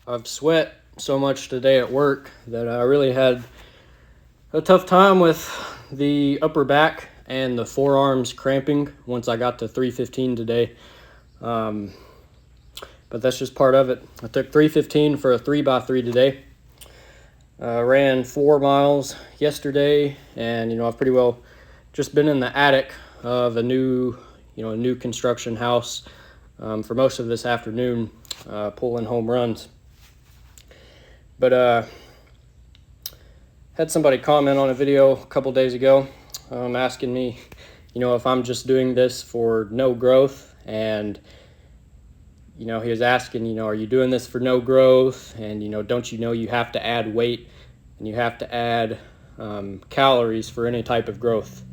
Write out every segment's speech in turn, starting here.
I've sweat so much today at work that I really had a tough time with the upper back and the forearms cramping once I got to 315 today. Um, but that's just part of it. I took 315 for a 3x3 today. Ran 4 miles yesterday, and I've pretty well just been in the attic of a new construction house for most of this afternoon, pulling home runs. But had somebody comment on a video a couple days ago, asking me, if I'm just doing this for no growth, and he was asking, are you doing this for no growth? And don't you have to add weight and you have to add calories for any type of growth?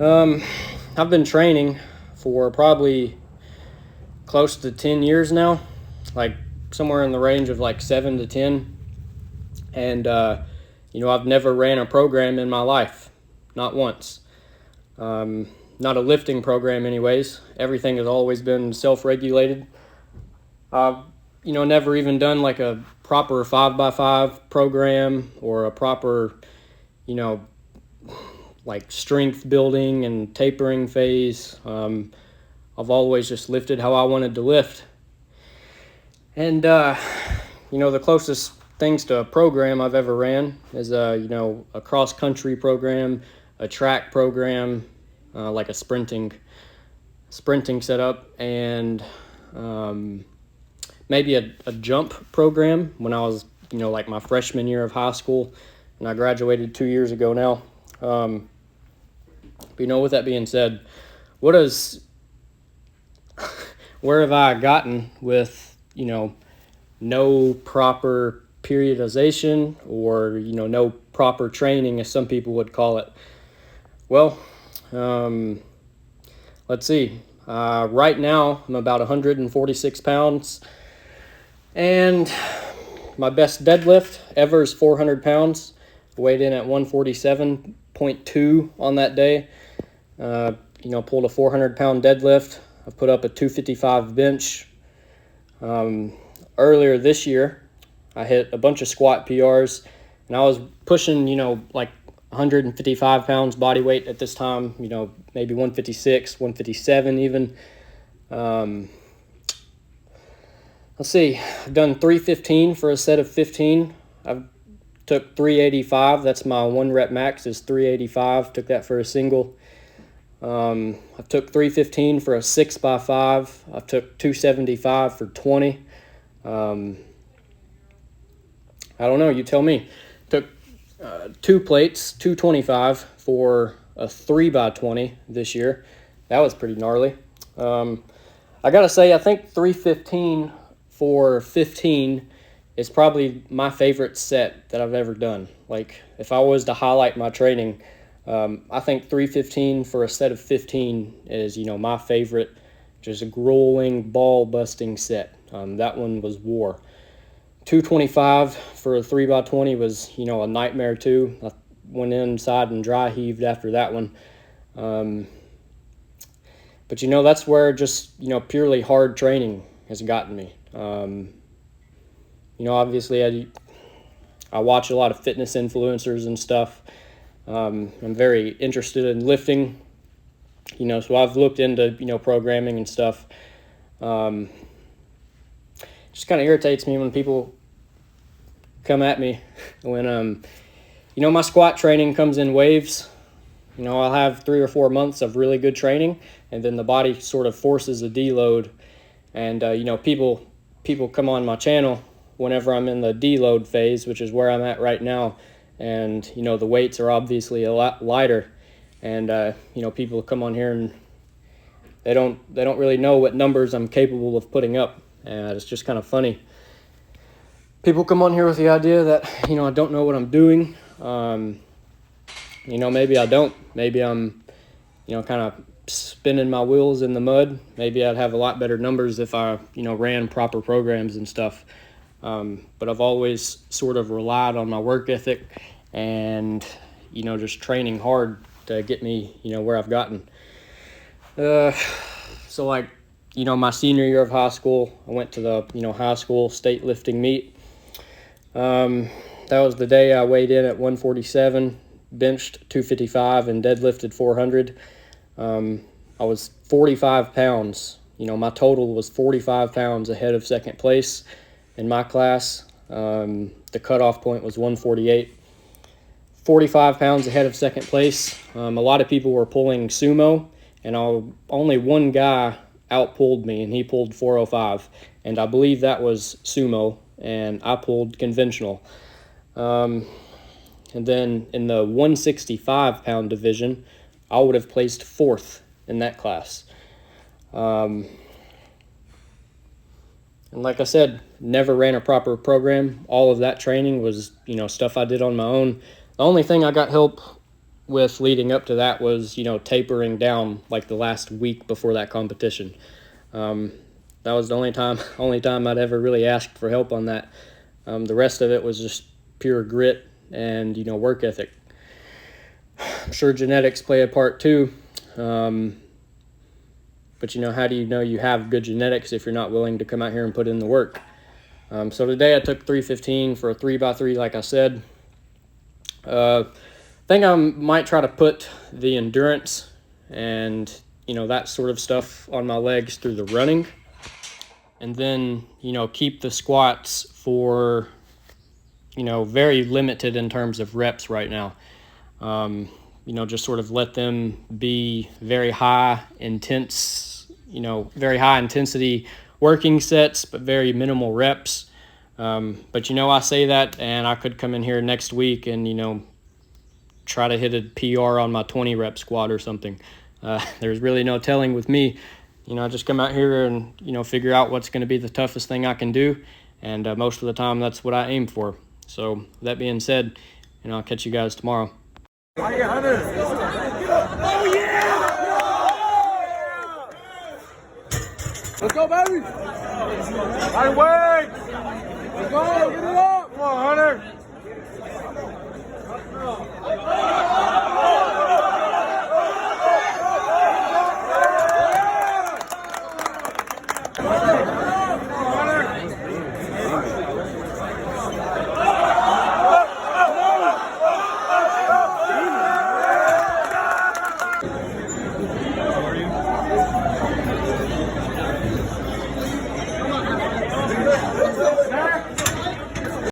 I've been training for probably close to 10 years now, like somewhere in the range of like 7 to 10. And, I've never ran a program in my life, not once. Not a lifting program anyways. Everything has always been self-regulated. I've, never even done like a proper 5x5 program or a proper, like strength building and tapering phase. I've always just lifted how I wanted to lift. And, the closest things to a program I've ever ran is, a cross-country program, a track program, like a sprinting setup, and maybe a jump program when I was, like my freshman year of high school, and I graduated 2 years ago now. But with that being said, where have I gotten with, no proper periodization or, no proper training, as some people would call it? Well, let's see. Right now, I'm about 146 pounds, and my best deadlift ever is 400 pounds. Weighed in at 147.2 on that day. Pulled a 400-pound deadlift. I put up a 255 bench. Earlier this year, I hit a bunch of squat PRs, and I was pushing, like 155 pounds body weight at this time, maybe 156, 157 even. Let's see, I've done 315 for a set of 15. I've took 385, that's my 1 rep max is 385, took that for a single. I took 315 for a 6x5. I took 275 for 20. I don't know, you tell me. Took 2 plates, 225 for a 3x20 this year. That was pretty gnarly. I gotta say, I think 315 for 15 is probably my favorite set that I've ever done. Like, if I was to highlight my training, I think 315 for a set of 15 is, my favorite, just a grueling, ball-busting set. That one was war. 225 for a 3x20 was, a nightmare too. I went inside and dry heaved after that one. But, that's where just, purely hard training has gotten me. Obviously I watch a lot of fitness influencers and stuff. I'm very interested in lifting, so I've looked into, programming and stuff. Just kind of irritates me when people come at me when, my squat training comes in waves. I'll have 3 or 4 months of really good training, and then the body sort of forces a deload. And, people come on my channel whenever I'm in the deload phase, which is where I'm at right now. And, the weights are obviously a lot lighter. And, people come on here and they don't really know what numbers I'm capable of putting up. And it's just kind of funny. People come on here with the idea that, I don't know what I'm doing. Maybe I don't. Maybe I'm, kind of spinning my wheels in the mud. Maybe I'd have a lot better numbers if I, ran proper programs and stuff. But I've always sort of relied on my work ethic and, just training hard to get me, where I've gotten. So like you know, my senior year of high school, I went to the, you know, high school state lifting meet. That was the day I weighed in at 147, benched 255, and deadlifted 400. I was 45 pounds. You know, my total was 45 pounds ahead of second place in my class. The cutoff point was 148. 45 pounds ahead of second place. A lot of people were pulling sumo, and only one guy outpulled me, and he pulled 405. And I believe that was sumo, and I pulled conventional. And then in the 165 pound division, I would have placed fourth in that class. And like I said, never ran a proper program. All of that training was, you know, stuff I did on my own. The only thing I got help with leading up to that was, you know, tapering down like the last week before that competition. That was the only time I'd ever really asked for help on that. The rest of it was just pure grit and, you know, work ethic. I'm sure genetics play a part too. But, you know, how do you know you have good genetics if you're not willing to come out here and put in the work? So today I took 315 for a 3x3, like I said. I think I might try to put the endurance and, you know, that sort of stuff on my legs through the running. And then, you know, keep the squats for, you know, very limited in terms of reps right now. You know, just sort of let them be very high intensity working sets, but very minimal reps. But, you know, I say that, and I could come in here next week and, you know, try to hit a PR on my 20 rep squat or something. There's really no telling with me. You know, I just come out here and, you know, figure out what's going to be the toughest thing I can do. And most of the time, that's what I aim for. So that being said, you know, I'll catch you guys tomorrow. Oh, yeah! Let's go, baby! Right way! Let's go! Get it up! Come on, Hunter!